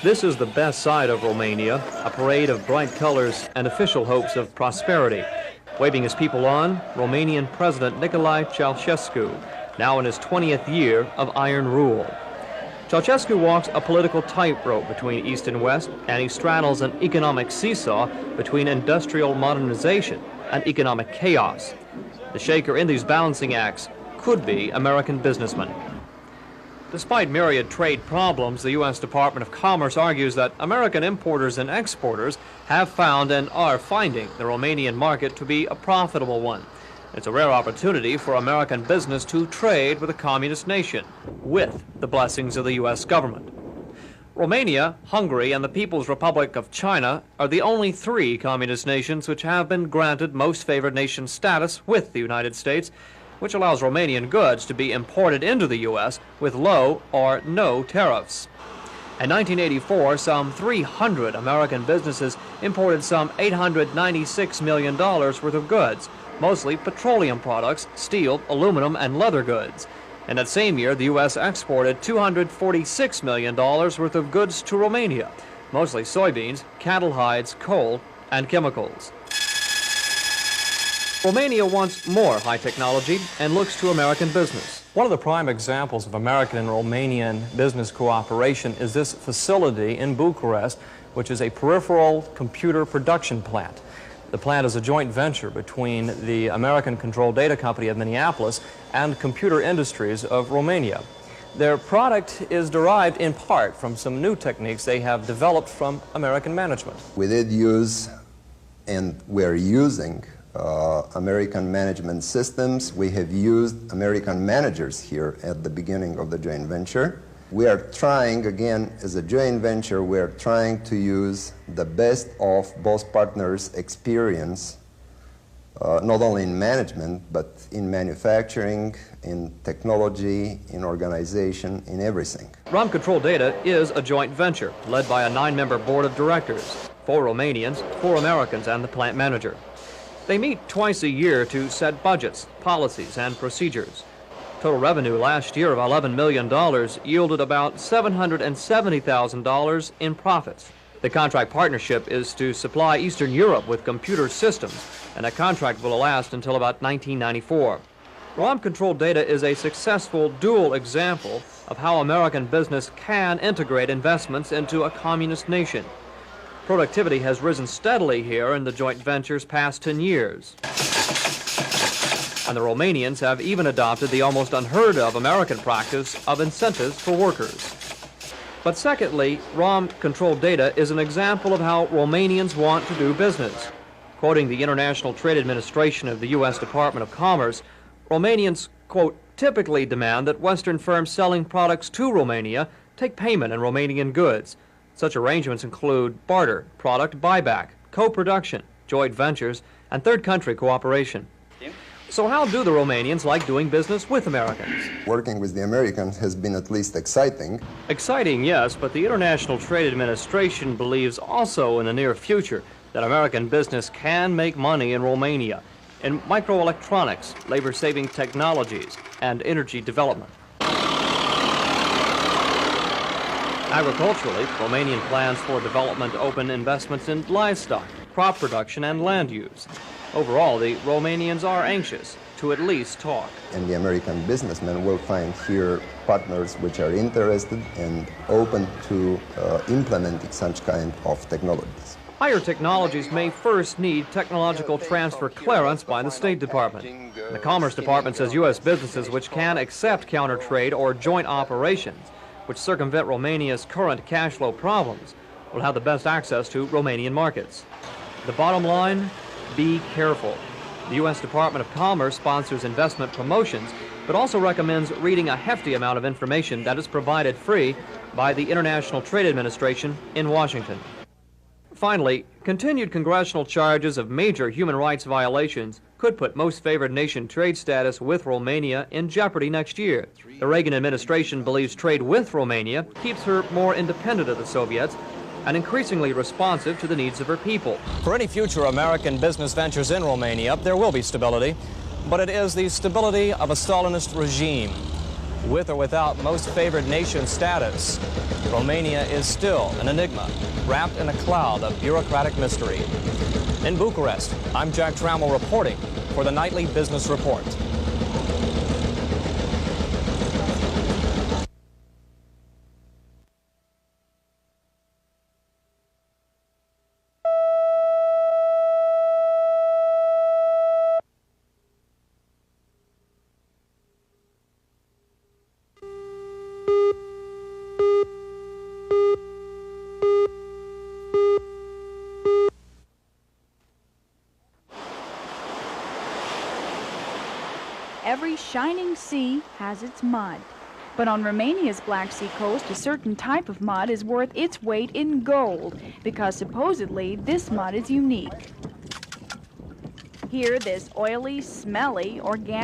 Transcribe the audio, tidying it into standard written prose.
This is the best side of Romania, a parade of bright colors and official hopes of prosperity. Waving his people on, Romanian President Nicolae Ceausescu, now in his 20th year of iron rule. Ceausescu walks a political tightrope between East and West, and he straddles an economic seesaw between industrial modernization and economic chaos. The shaker in these balancing acts could be American businessmen. Despite myriad trade problems, the U.S. Department of Commerce argues that American importers and exporters have found and are finding the Romanian market to be a profitable one. It's a rare opportunity for American business to trade with a communist nation, with the blessings of the U.S. government. Romania, Hungary, and the People's Republic of China are the only three communist nations which have been granted most favored nation status with the United States, which allows Romanian goods to be imported into the U.S. with low or no tariffs. In 1984, some 300 American businesses imported some $896 million worth of goods, mostly petroleum products, steel, aluminum, and leather goods. And that same year, the U.S. exported $246 million worth of goods to Romania, mostly soybeans, cattle hides, coal, and chemicals. Romania wants more high technology and looks to American business. One of the prime examples of American and Romanian business cooperation is this facility in Bucharest, which is a peripheral computer production plant. The plant is a joint venture between the American Control Data Company of Minneapolis and Computer Industries of Romania. Their product is derived in part from some new techniques they have developed from American management. We did use, and we're using, American management systems. We have used American managers here at the beginning of the joint venture. We are trying, again, as a joint venture, we are trying to use the best of both partners' experience, not only in management, but in manufacturing, in technology, in organization, in everything. ROM Control Data is a joint venture led by a 9-member board of directors, 4 Romanians, 4 Americans, and the plant manager. They meet twice a year to set budgets, policies, and procedures. Total revenue last year of $11 million yielded about $770,000 in profits. The contract partnership is to supply Eastern Europe with computer systems, and that contract will last until about 1994. ROM Control Data is a successful dual example of how American business can integrate investments into a communist nation. Productivity has risen steadily here in the joint venture's past 10 years. And the Romanians have even adopted the almost unheard of American practice of incentives for workers. But secondly, ROM Control Data is an example of how Romanians want to do business. Quoting the International Trade Administration of the U.S. Department of Commerce, Romanians, quote, typically demand that Western firms selling products to Romania take payment in Romanian goods. Such arrangements include barter, product buyback, co-production, joint ventures, and third country cooperation. So how do the Romanians like doing business with Americans? Working with the Americans has been at least exciting. Exciting, yes, but the International Trade Administration believes also in the near future that American business can make money in Romania in microelectronics, labor-saving technologies, and energy development. Agriculturally, Romanian plans for development open investments in livestock, crop production, and land use. Overall, the Romanians are anxious to at least talk. And the American businessmen will find here partners which are interested and open to implementing such kind of technologies. Higher technologies may first need technological transfer clearance by the State Department. The Commerce Department says U.S. businesses which can accept counter-trade or joint operations which circumvent Romania's current cash flow problems will have the best access to Romanian markets. The bottom line, be careful. The U.S. Department of Commerce sponsors investment promotions, but also recommends reading a hefty amount of information that is provided free by the International Trade Administration in Washington. Finally, continued congressional charges of major human rights violations could put most favored nation trade status with Romania in jeopardy next year. The Reagan administration believes trade with Romania keeps her more independent of the Soviets and increasingly responsive to the needs of her people. For any future American business ventures in Romania, there will be stability, but it is the stability of a Stalinist regime. With or without most favored nation status, Romania is still an enigma, wrapped in a cloud of bureaucratic mystery. In Bucharest, I'm Jack Trammell reporting for the Nightly Business Report. Every shining sea has its mud. But on Romania's Black Sea coast, a certain type of mud is worth its weight in gold, because supposedly this mud is unique. Here, this oily, smelly, organic